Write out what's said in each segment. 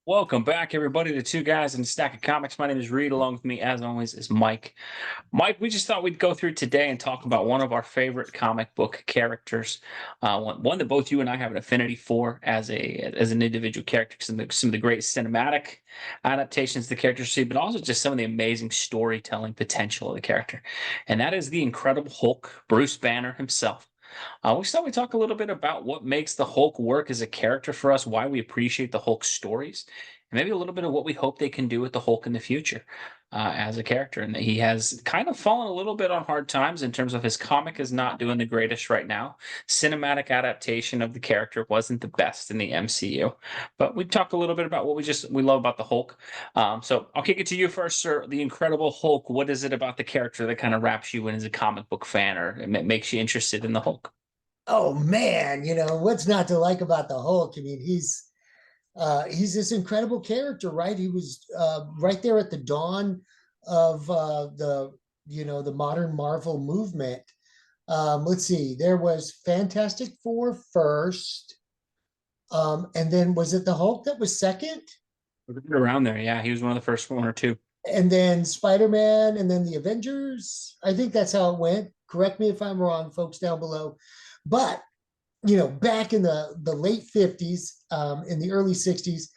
Welcome back, everybody, to Two Guys and a Stack of Comics. My name is Reed. Along with me, as always, is Mike. Mike, we just thought we'd go through today and talk about one of our favorite comic book characters, one that both you and I have an affinity for as an individual character. Some of the great cinematic adaptations the characters see, but also just some of the amazing storytelling potential of the character, and that is the Incredible Hulk, Bruce Banner himself. We thought we'd talk a little bit about what makes the Hulk work as a character for us, why we appreciate the Hulk stories, and maybe a little bit of what we hope they can do with the Hulk in the future as a character. And that he has kind of fallen a little bit on hard times in terms of his comic is not doing the greatest right now. Cinematic adaptation of the character wasn't the best in the MCU, but we talk a little bit about what we love about the Hulk. So I'll kick it to you first, sir. The Incredible Hulk. What is it about the character that kind of wraps you in as a comic book fan, or it makes you interested in the Hulk? Oh man, what's not to like about the Hulk? I mean, he's this incredible character, right? He was right there at the dawn of the modern Marvel movement. Let's see, there was Fantastic Four first, and then was it the Hulk that was second, Around there, yeah. He was one of the first one or two. and then Spider Man, and then the Avengers. I think that's how it went. Correct me if I'm wrong, folks down below. But back in the late 50s, in the early 60s,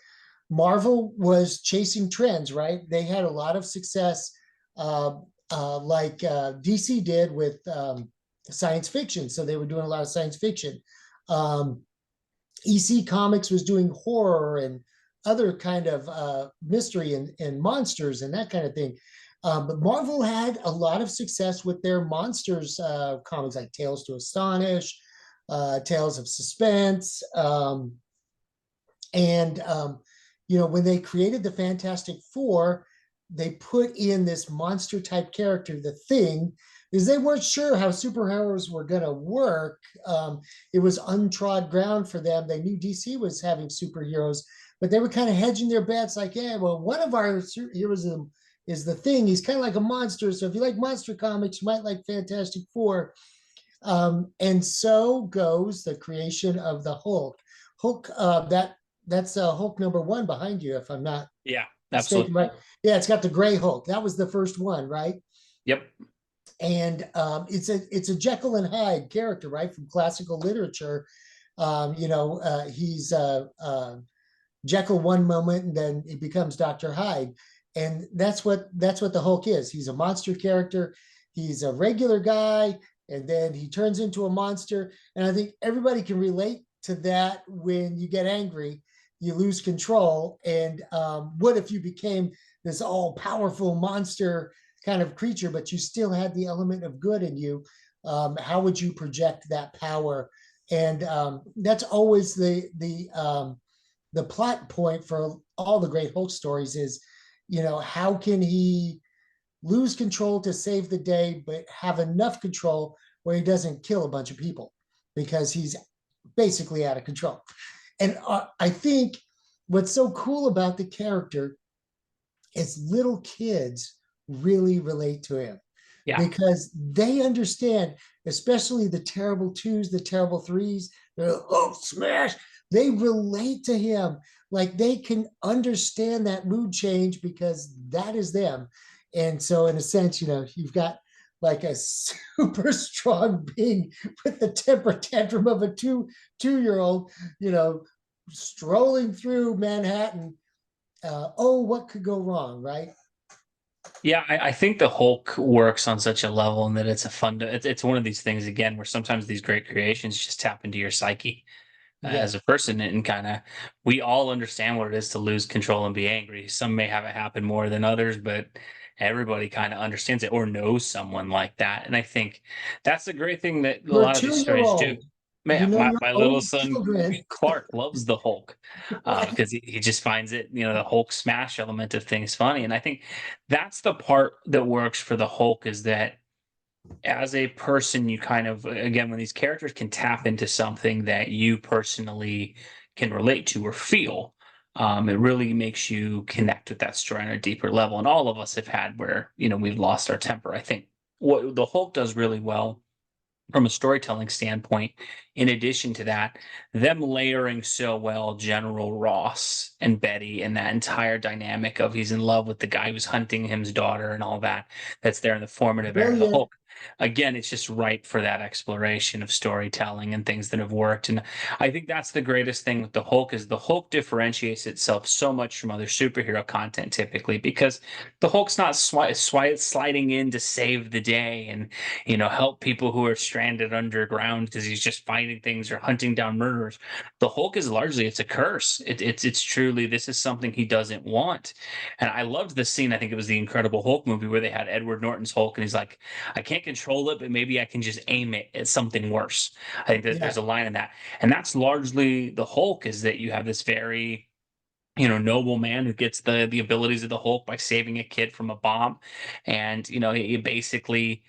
Marvel was chasing trends, right? They had a lot of success, like DC did with science fiction. So they were doing a lot of science fiction. Um, EC Comics was doing horror and other kind of mystery and monsters and that kind of thing. But Marvel had a lot of success with their monsters comics like Tales to Astonish, Tales of Suspense. When they created the Fantastic Four, they put in this monster type character, the Thing, because they weren't sure how superheroes were going to work. It was untrod ground for them. They knew DC was having superheroes, but they were kind of hedging their bets like, yeah, well, one of our heroes is the Thing. He's kind of like a monster. So if you like monster comics, you might like Fantastic Four. And so goes the creation of the Hulk. Hulk, that's Hulk number one behind you, if I'm not Yeah, mistaken, absolutely. right? Yeah, it's got the gray Hulk. That was the first one, right? Yep. And it's a Jekyll and Hyde character, right, from classical literature. He's Jekyll one moment, and then it becomes Dr. Hyde, and that's what the Hulk is. He's a monster character. He's a regular guy, and then he turns into a monster. And I think everybody can relate to that. When you get angry, you lose control. And what if you became this all powerful monster kind of creature, but you still had the element of good in you? How would you project that power? And that's always the plot point for all the great Hulk stories is, how can he lose control to save the day, but have enough control where he doesn't kill a bunch of people because he's basically out of control. And I think what's so cool about the character is little kids really relate to him Yeah. because they understand, especially the terrible twos, the terrible threes, they're oh smash. They relate to him. Like they can understand that mood change because that is them. And so in a sense, you've got like a super strong being with the temper tantrum of a two-year old, strolling through Manhattan. Oh, what could go wrong, right? Yeah, I think the Hulk works on such a level and that it's a it's one of these things again where sometimes these great creations just tap into your psyche Yeah. as a person and kind of we all understand what it is to lose control and be angry. Some may have it happen more than others, but everybody kind of understands it or knows someone like that. And I think that's the great thing that a You're a lot of these two-year stories do. old. You Man, know your my little own son children. Clark loves the Hulk Right. because he just finds it, the Hulk smash element of things funny. And I think that's the part that works for the Hulk is that as a person, you kind of, again, when these characters can tap into something that you personally can relate to or feel, it really makes you connect with that story on a deeper level. And all of us have had where, we've lost our temper. I think what the Hulk does really well from a storytelling standpoint. In addition to that, them layering so well General Ross and Betty and that entire dynamic of he's in love with the guy who's hunting him's daughter and all that, that's there in the formative era of the Brilliant. Hulk. Again, it's just ripe for that exploration of storytelling and things that have worked. And I think that's the greatest thing with the Hulk is the Hulk differentiates itself so much from other superhero content typically because the Hulk's not sliding in to save the day and help people who are stranded underground because he's just finding things or hunting down murderers. The Hulk is largely it's a curse. It's truly this is something he doesn't want. And I loved the scene. I think it was the Incredible Hulk movie where they had Edward Norton's Hulk, and he's like, I can't control it, but maybe I can just aim it at something worse. I think that Yeah. there's a line in that, and that's largely the Hulk. Is that you have this very noble man who gets the abilities of the Hulk by saving a kid from a bomb, and he basically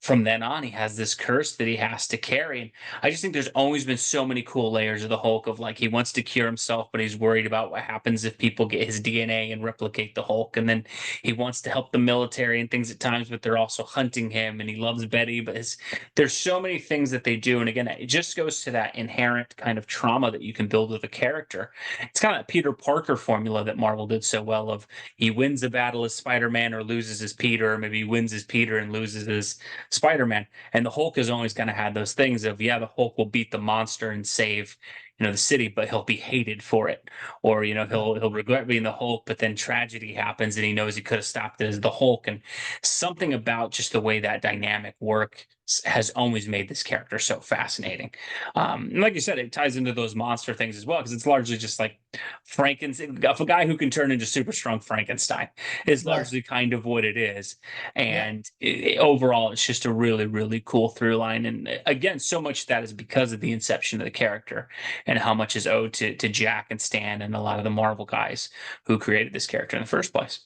from then on he has this curse that he has to carry. And I just think there's always been so many cool layers of the Hulk of like he wants to cure himself but he's worried about what happens if people get his DNA and replicate the Hulk, and then he wants to help the military and things at times but they're also hunting him, and he loves Betty but there's so many things that they do. And again, it just goes to that inherent kind of trauma that you can build with a character. It's kind of that Peter Parker formula that Marvel did so well of he wins a battle as Spider-Man or loses as Peter, or maybe he wins as Peter and loses as Spider-Man. And the Hulk has always kind of had those things of, yeah, the Hulk will beat the monster and save, the city, but he'll be hated for it. Or, he'll regret being the Hulk, but then tragedy happens and he knows he could have stopped it as the Hulk. And something about just the way that dynamic works has always made this character so fascinating. And like you said, it ties into those monster things as well, because it's largely just like Frankenstein, a guy who can turn into super strong Frankenstein is Right. largely kind of what it is. Yeah. And overall, it's just a really, really cool through line. And again, so much of that is because of the inception of the character and how much is owed to Jack and Stan and a lot of the Marvel guys who created this character in the first place.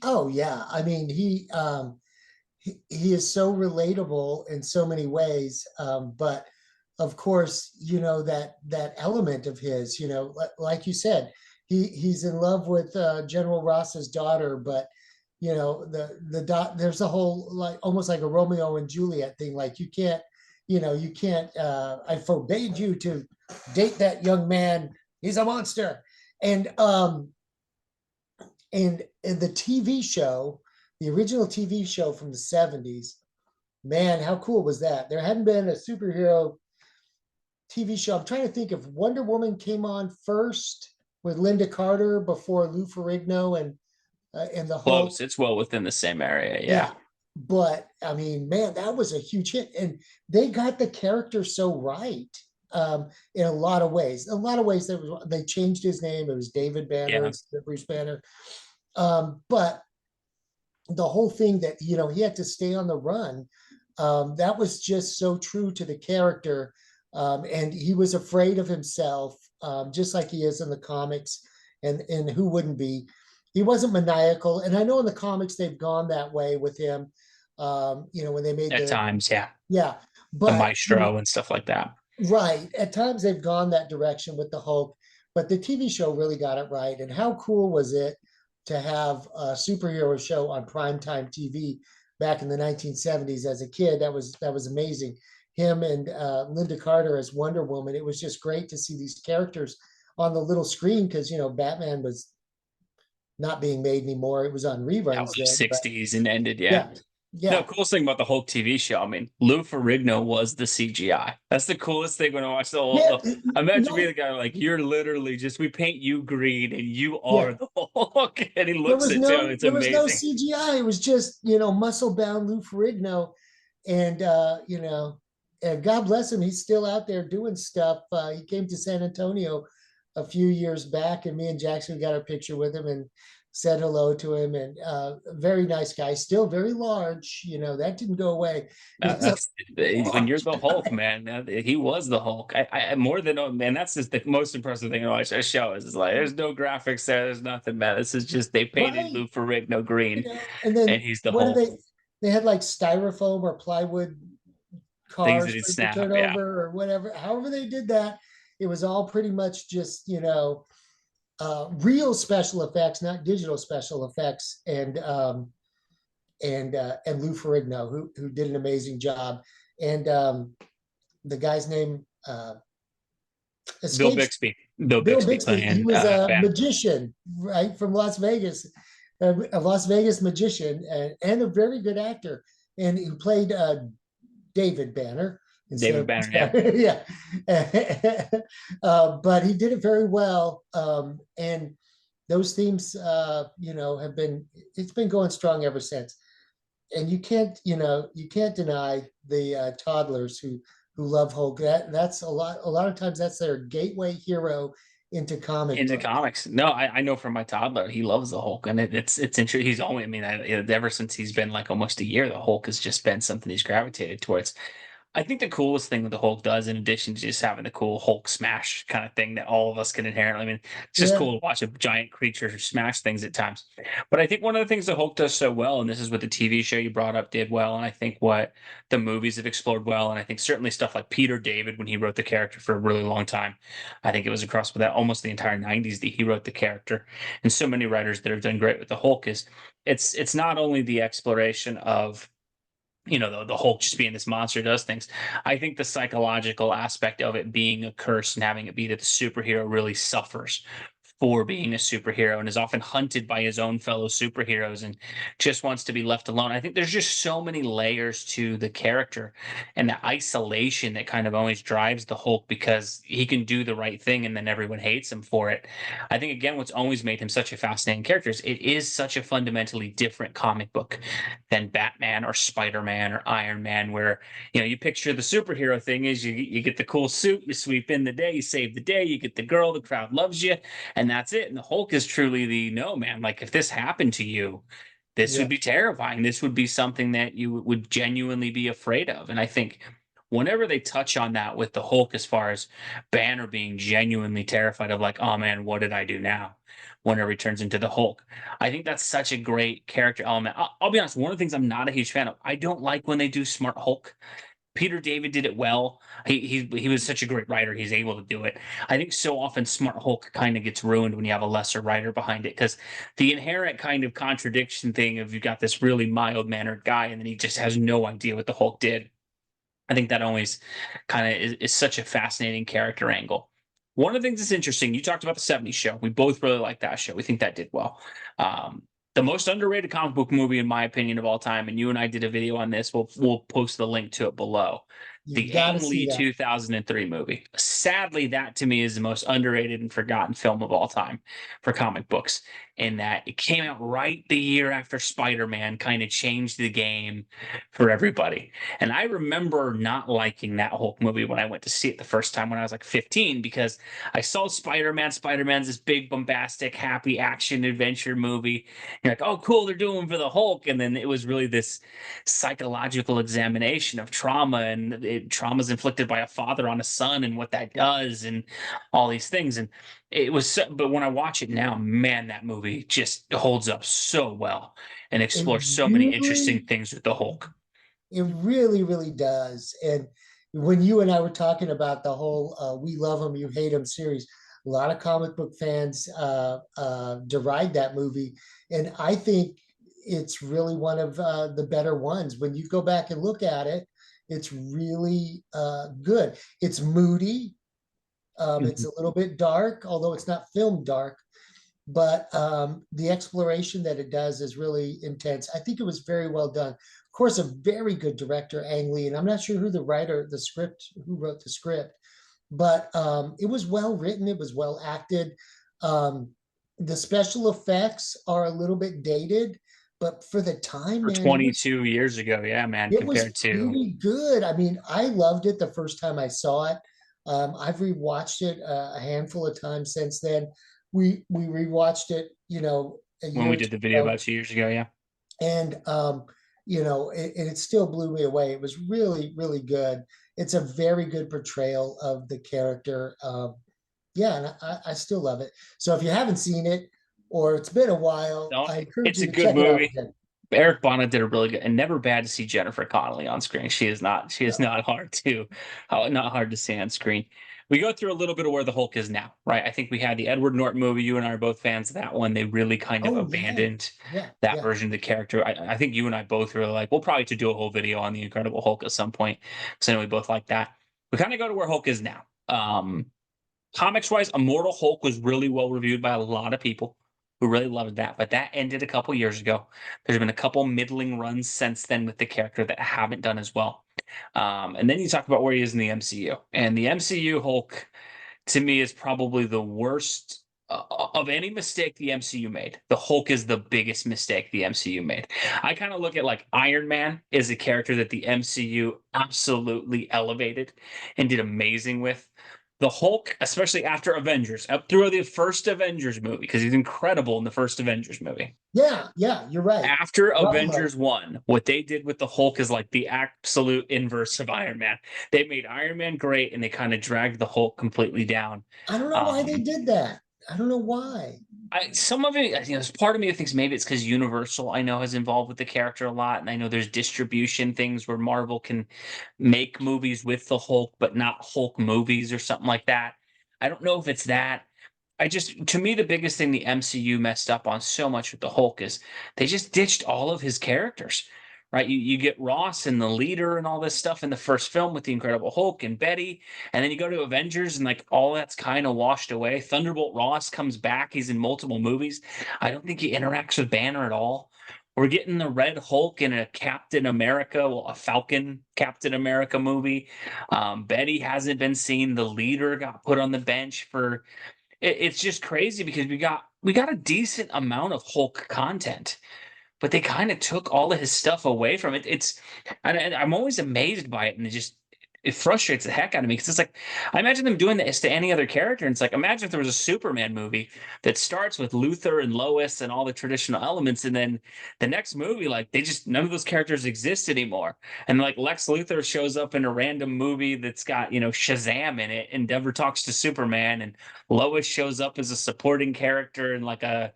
Oh yeah. I mean, he is so relatable in so many ways. But of course, that element of his, like you said, he's in love with General Ross's daughter, but there's a whole like almost like a Romeo and Juliet thing. Like you can't. I forbade you to date that young man. He's a monster. And in the TV show, the original TV show from the 70s, man, how cool was that? There hadn't been a superhero TV show. I'm trying to think if Wonder Woman came on first with Linda Carter before Lou Ferrigno and the Hulk. Close. It's well within the same area. Yeah. Yeah. But I mean, man, that was a huge hit. And they got the character so right in a lot of ways. A lot of ways they changed his name. It was David Banner Yeah. instead of Bruce Banner. But the whole thing that he had to stay on the run, that was just so true to the character, and he was afraid of himself, just like he is in the comics, and who wouldn't be. He wasn't maniacal, and I know in the comics they've gone that way with him, when they made At times, yeah. yeah, The but Maestro and stuff like that. right, at times they've gone that direction with the Hulk, but the TV show really got it right. And how cool was it to have a superhero show on primetime TV back in the 1970s as a kid? That was amazing. Him and Linda Carter as Wonder Woman. It was just great to see these characters on the little screen because Batman was not being made anymore. It was on That reruns was the then, but 60s and ended, yeah. yeah, No, yeah, coolest thing about the Hulk TV show, I mean, Lou Ferrigno was the CGI. That's the coolest thing when I watch the whole. yeah. Imagine being No, the guy like you're literally just we paint you green and you yeah. are the Hulk, and he looks at you. It's There was no amazing. CGI. It was just muscle bound Lou Ferrigno, and and God bless him, he's still out there doing stuff. He came to San Antonio a few years back, and me and Jackson got a picture with him and said hello to him. And very nice guy, still very large. That didn't go away. He's a That's when you're large the Hulk, guy. man. He was the Hulk. I more than man. That's just the most impressive thing about a show is like there's no graphics there. There's nothing, man. This is just they painted Right. Lou Ferrigno green, And and then he's the what did Hulk. they had like styrofoam or plywood Things that cars he'd for you to snap. turn Yeah. over or whatever. However they did that, it was all pretty much just real special effects, not digital special effects. And Lou Ferrigno, who did an amazing job. and the guy's name Bill escapes. Bixby. Bill Bill Bixby Bixby. He playing was a Banner. magician, right, from Las Vegas, a Las Vegas magician, and a very good actor, and he played David Banner instead David of Banner, yeah. yeah. But he did it very well, and those themes, have been it's been going strong ever since. And you can't deny the toddlers who love Hulk. That's a lot of times that's their gateway hero into comic Into book. comics. No, I know from my toddler, he loves the Hulk, and it's interesting. He's only, I mean, ever since he's been like almost a year, the Hulk has just been something he's gravitated towards. I think the coolest thing that the Hulk does, in addition to just having the cool Hulk smash kind of thing that all of us can inherently, I mean, it's just Yeah, cool to watch a giant creature smash things at times. But I think one of the things the Hulk does so well, and this is what the TV show you brought up did well, and I think what the movies have explored well, and I think certainly stuff like Peter David when he wrote the character for a really long time. I think it was across with that almost the entire 90s that he wrote the character, and so many writers that have done great with the Hulk is it's not only the exploration of the Hulk just being this monster does things. I think the psychological aspect of it being a curse and having it be that the superhero really suffers for being a superhero and is often hunted by his own fellow superheroes and just wants to be left alone. I think there's just so many layers to the character and the isolation that kind of always drives the Hulk because he can do the right thing and then everyone hates him for it. I think again what's always made him such a fascinating character is it is such a fundamentally different comic book than Batman or Spider-Man or Iron Man, where you picture the superhero thing is you get the cool suit, you sweep in the day, you save the day, you get the girl, the crowd loves you, and that's it. And the Hulk is truly the no man. Like if this happened to you, this yeah. would be terrifying. This would be something that you would genuinely be afraid of. And I think whenever they touch on that with the Hulk, as far as Banner being genuinely terrified of, like, oh man, what did I do now? Whenever he turns into the Hulk, I think that's such a great character element. I'll be honest, one of the things I'm not a huge fan of, I don't like when they do Smart Hulk. Peter David did it well. He was such a great writer. He's able to do it. I think so often Smart Hulk kind of gets ruined when you have a lesser writer behind it because the inherent kind of contradiction thing of you've got this really mild mannered guy and then he just has no idea what the Hulk did. I think that always kind of is such a fascinating character angle. One of the things that's interesting, you talked about the 70s show. We both really like that show. We think that did well. The most underrated comic book movie, in my opinion, of all time, and you and I did a video on this. We'll post the link to it below. You The got to Ang see Lee that. 2003 movie. Sadly, that to me is the most underrated and forgotten film of all time for comic books. In that it came out right the year after Spider-Man kind of changed the game for everybody. And I remember not liking that Hulk movie when I went to see it the first time when I was like 15 because I saw Spider-Man. Spider-Man's this big, bombastic, happy action adventure movie. You're like, oh, cool, they're doing for the Hulk. And then it was really this psychological examination of trauma and traumas inflicted by a father on a son and what that does and all these things. And it was, but when I watch it now, man, that movie just holds up so well and It explores so many interesting really, things with the Hulk. it really, really does. And when you and I were talking about the whole "We Love Him, You Hate Him" series, a lot of comic book fans deride that movie, and I think it's really one of the better ones. When you go back and look at it, it's really good. It's moody. It's Mhm. a little bit dark, although it's not filmed dark. But the exploration that it does is really intense. I think it was very well done. Of course, a very good director, Ang Lee, and I'm not sure who the writer, the script, who wrote the script, but it was well written. It was well acted. Um, the special effects are a little bit dated, but for the time, For man, 22 years ago, yeah, man, it was compared to pretty good. I mean, I loved it the first time I saw it. I've rewatched it a handful of times since then. We rewatched it, a when year we or two did the video ago, about 2 years ago, yeah. and it still blew me away. It was really, really good. It's a very good portrayal of the character. Yeah, and I still love it. So if you haven't seen it or it's been a while, Don't, I encourage it's you a to good check it out movie. again. Eric Bana did a really good, and never bad to see Jennifer Connelly on screen. She is not No. hard to, not hard to see on screen. we go through a little bit of where the Hulk is now, right? I think we had the Edward Norton movie. You and I are both fans of that one. They really kind of Oh, yeah. abandoned Yeah. that Yeah. version of the character. I think you and I both really like. We'll probably to do a whole video on the Incredible Hulk at some point because I know we both like that. We kind of go to where Hulk is now. Comics wise, Immortal Hulk was really well reviewed by a lot of people who really loved that, but that ended a couple years ago. There's been a couple middling runs since then with the character that haven't done as well. And then you talk about where he is in the MCU, and the MCU Hulk to me is probably the worst of any mistake the MCU made. The Hulk is the biggest mistake the MCU made. I kind of look at like Iron Man is a character that the MCU absolutely elevated and did amazing with. The Hulk, especially after Avengers, up through the first Avengers movie, because he's incredible in the first Avengers movie. Yeah. Yeah. You're right. After Bravo. Avengers 1, what they did with the Hulk is like the absolute inverse of Iron Man. They made Iron Man great and they kind of dragged the Hulk completely down. I don't know why they Um, did that. I don't know why. some of it, there's part of me that thinks maybe it's because Universal, I know, is involved with the character a lot, and I know there's distribution things where Marvel can make movies with the Hulk, but not Hulk movies or something like that. I don't know if it's that. To me, the biggest thing the MCU messed up on so much with the Hulk is they just ditched all of his characters, right? You get Ross and the leader and all this stuff in the first film with the Incredible Hulk and Betty, and then you go to Avengers and like all that's kind of washed away. Thunderbolt Ross comes back; he's in multiple movies. I don't think he interacts with Banner at all. We're getting the Red Hulk in a Captain America, well, a Falcon Captain America movie. Betty hasn't been seen. The leader got put on the bench for it's just crazy because we got a decent amount of Hulk content, but they kind of took all of his stuff away from it. And I'm always amazed by it, and it frustrates the heck out of me because it's like I imagine them doing this to any other character. And it's like imagine if there was a Superman movie that starts with Luthor and Lois and all the traditional elements, and then the next movie, like they just none of those characters exist anymore. And like Lex Luthor shows up in a random movie that's got Shazam in it, and never talks to Superman, and Lois shows up as a supporting character in like a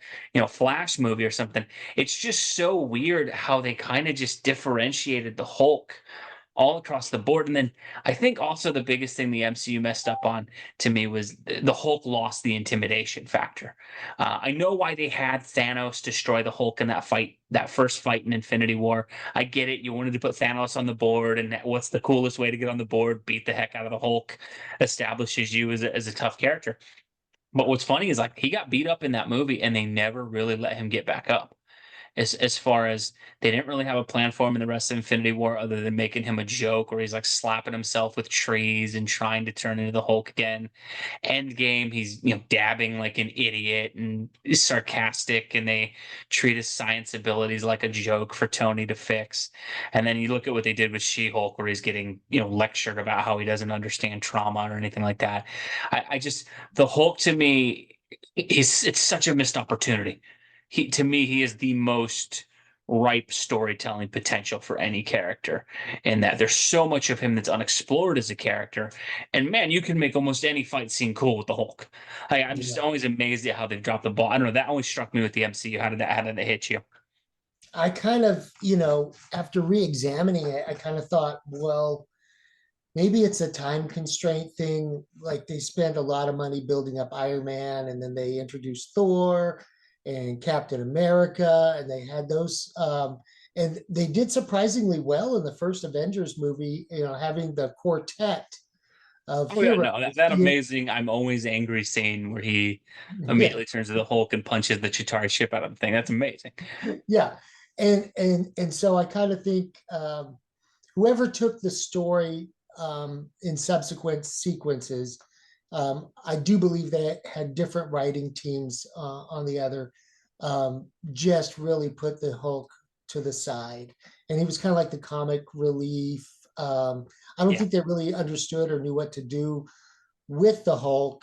Flash movie or something. It's just so weird how they kind of just differentiated the Hulk all across the board. And then I think also the biggest thing the MCU messed up on to me was the Hulk lost the intimidation factor. I know why they had Thanos destroy the Hulk in that fight, that first fight in Infinity War. I get it. You wanted to put Thanos on the board, and what's the coolest way to get on the board? Beat the heck out of the Hulk, establishes you as a tough character. But what's funny is like he got beat up in that movie, and they never really let him get back up as far as they didn't really have a plan for him in the rest of Infinity War other than making him a joke where he's like slapping himself with trees and trying to turn into the Hulk again. Endgame, he's dabbing like an idiot and is sarcastic, and they treat his science abilities like a joke for Tony to fix. And then you look at what they did with She-Hulk, where he's getting lectured about how he doesn't understand trauma or anything like that. I just the Hulk to me it's such a missed opportunity. To me he is the most ripe storytelling potential for any character, in that there's so much of him that's unexplored as a character, and man, you can make almost any fight scene cool with the Hulk. I'm just Yeah. always amazed at how they've dropped the ball. I don't know, that always struck me with the MCU. How did that hit you? I kind of, after re-examining it, I kind of thought, well, maybe it's a time constraint thing. Like they spent a lot of money building up Iron Man, and then they introduced Thor and Captain America, and they had those. And they did surprisingly well in the first Avengers movie, having the quartet of Oh yeah, heroes. no, that amazing I'm always angry scene where he Yeah, immediately turns to the Hulk and punches the Chitauri ship out of the thing. That's amazing. yeah. And so I kind of think whoever took the story in subsequent sequences, I do believe they had different writing teams on the other, just really put the Hulk to the side. And he was kind of like the comic relief. I don't Yeah. think they really understood or knew what to do with the Hulk.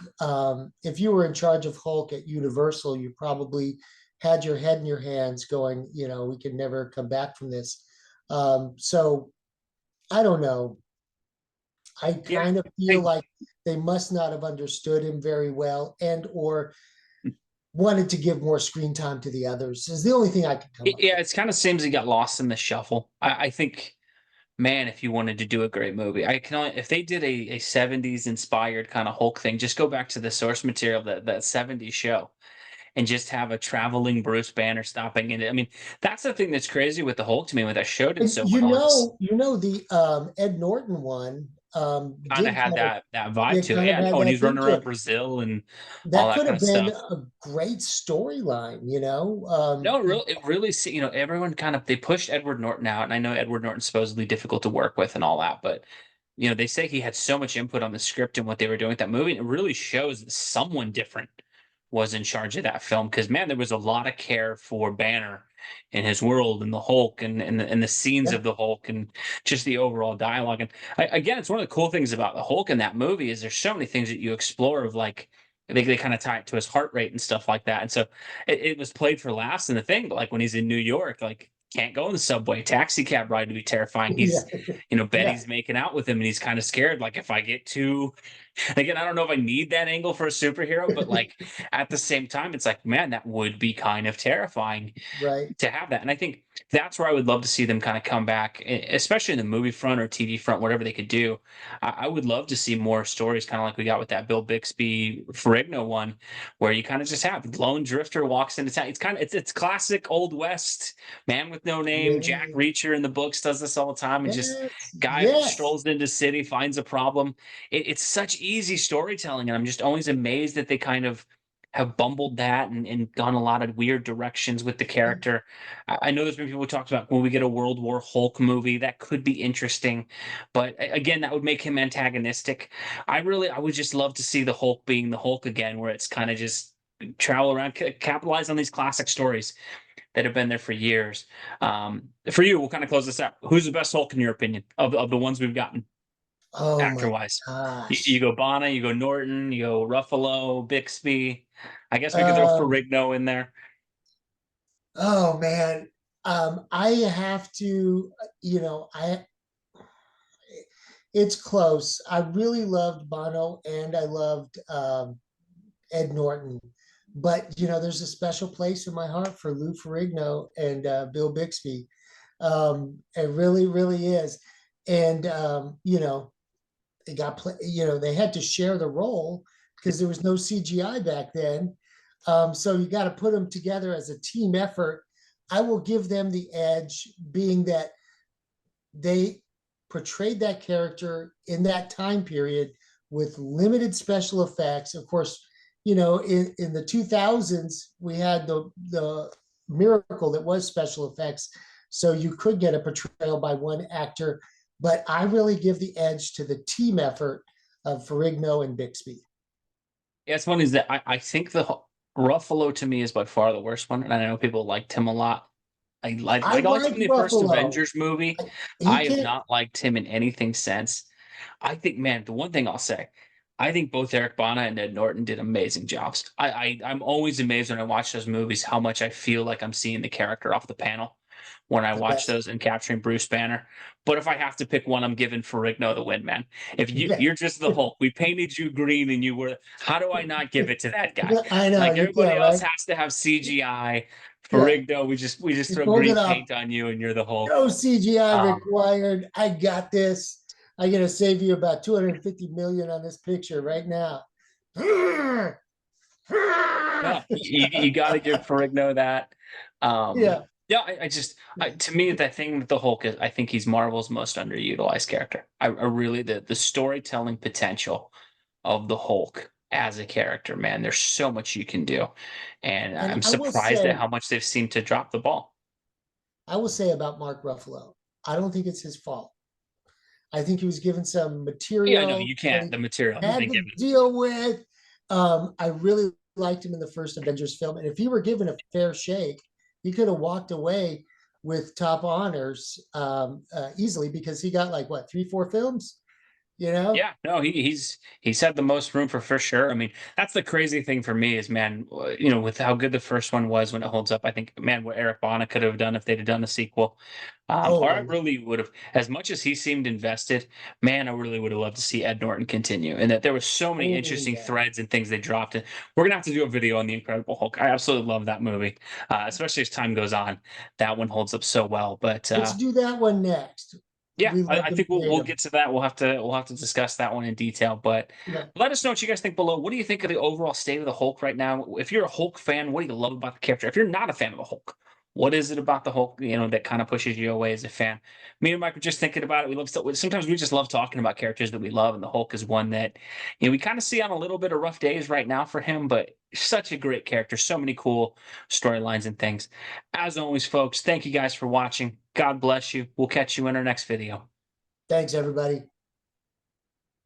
If you were in charge of Hulk at Universal, you probably had your head in your hands going, we can never come back from this. So I don't know. I Yeah. kind of feel I, like they must not have understood him very well and or wanted to give more screen time to the others is the only thing I could come up yeah, with. it's kind of seems he got lost in the shuffle. I think Man, if you wanted to do a great movie, I can only if they did a 70s inspired kind of Hulk thing, just go back to the source material, that 70s show, and just have a traveling Bruce Banner stopping in it. I mean, that's the thing that's crazy with the Hulk to me, what that show did And so well is the Ed Norton one kind of did had kind of, that vibe it to it. kind of Yeah, had no, and that he's running thing to around it. Brazil and all That that could kind have of been stuff. a great storyline, you know. No, it really, everyone kind of they pushed Edward Norton out, and I know Edward Norton's supposedly difficult to work with and all that, but they say he had so much input on the script and what they were doing with that movie, and it really shows that someone different was in charge of that film. Because man, there was a lot of care for Banner and his world and the Hulk and the scenes Yeah, of the Hulk and just the overall dialogue. And again, it's one of the cool things about the Hulk in that movie is there's so many things that you explore of like they kind of tie it to his heart rate and stuff like that. And so it was played for laughs in the thing, but like when he's in New York, like can't go in the subway, taxi cab ride would be terrifying. yeah, He's, yeah, Betty's making out with him and he's kind of scared. Like if I get too, again, I don't know if I need that angle for a superhero, but like at the same time, it's like, man, that would be kind of terrifying right. to have that. And I think that's where I would love to see them kind of come back, especially in the movie front or TV front, whatever they could do. I would love to see more stories, kind of like we got with that Bill Bixby Ferrigno one, where you kind of just have lone drifter walks into town. It's kind of it's classic old west man with no name. Jack Yeah, Reacher in the books does this all the time, and just yes, guy yes. strolls into city, finds a problem. It's such easy storytelling, and I'm just always amazed that they kind of have bumbled that and gone a lot of weird directions with the character. I know there's been people who talked about when we get a World War Hulk movie that could be interesting, but again, that would make him antagonistic. I would just love to see the Hulk being the Hulk again, where it's kind of just travel around, capitalize on these classic stories that have been there for years. For you, we'll kind of close this out. Who's the best Hulk in your opinion of the ones we've gotten Oh actor my wise? You gosh. go Bonner, you go Norton, you go Ruffalo, Bixby. I guess we could throw Um, Ferrigno in there. oh man. I have to, it's close. I really loved Bono and I loved Ed Norton. But there's a special place in my heart for Lou Ferrigno and Bill Bixby. It really, really is. And they got they had to share the role because there was no CGI back then. So you got to put them together as a team effort. I will give them the edge, being that they portrayed that character in that time period with limited special effects. Of course, in the 2000s, we had the miracle that was special effects. So you could get a portrayal by one actor, but I really give the edge to the team effort of Ferrigno and Bixby. Yeah, it's funny is that I think Ruffalo to me is by far the worst one, and I know people liked him a lot. I I liked him like in the first Ruffalo. Avengers movie. He I have can't. not liked him in anything since. I think, man, the one thing I'll say, I think both Eric Bana and Ed Norton did amazing jobs. I'm always amazed when I watch those movies how much I feel like I'm seeing the character off the panel when I watch Yes. those and capturing Bruce Banner. But if I have to pick one, I'm giving Ferrigno the win, man. If Yeah. you're just the Hulk, we painted you green and you were. How do I not give it to that guy? I know Like you everybody can't, else right? has to have CGI. Yeah. Ferrigno, we just You throw pulled it green off. paint on you and you're the Hulk. No CGI Um, required. I got this. I'm gonna save you about 250 million on this picture right now. No, you got to give Ferrigno that. Yeah. Yeah, to me the thing with the Hulk is I think he's Marvel's most underutilized character. I really the storytelling potential of the Hulk as a character, man. There's so much you can do, and And I'm surprised at how much they've seemed to drop the ball. I will say about Mark Ruffalo, I don't think it's his fault. I think he was given some Yeah, no, material you that can't. he The material he's had been to given. deal with. I really liked him in the first Avengers film. And if he were given a fair shake, he could have walked away with top honors easily because he got like what, 3, 4 films, you know? Yeah, no, he's had the most room for sure. I mean, that's the crazy thing for me is, man, with how good the first one was when it holds up. I think, man, what Eric Bana could have done if they'd have done a sequel, or I Oh, really would have. As much as he seemed invested, man, I really would have loved to see Ed Norton continue, and that there was so many oh interesting yeah. threads and things they dropped. And we're gonna have to do a video on the Incredible Hulk. I absolutely love that movie, especially as time goes on. That one holds up so well. But Let's do that one next. Yeah, we I, love I them think and hate we'll 'em. get to that. We'll have to discuss that one in detail. But Yeah. let us know what you guys think below. What do you think of the overall state of the Hulk right now? If you're a Hulk fan, what do you love about the character? If you're not a fan of the Hulk, what is it about the Hulk, that kind of pushes you away as a fan? Me and Mike were just thinking about it. We love sometimes we just love talking about characters that we love, and the Hulk is one that we kind of see on a little bit of rough days right now for him, but such a great character, so many cool storylines and things. As always, folks, thank you guys for watching. God bless you. We'll catch you in our next video. Thanks, everybody.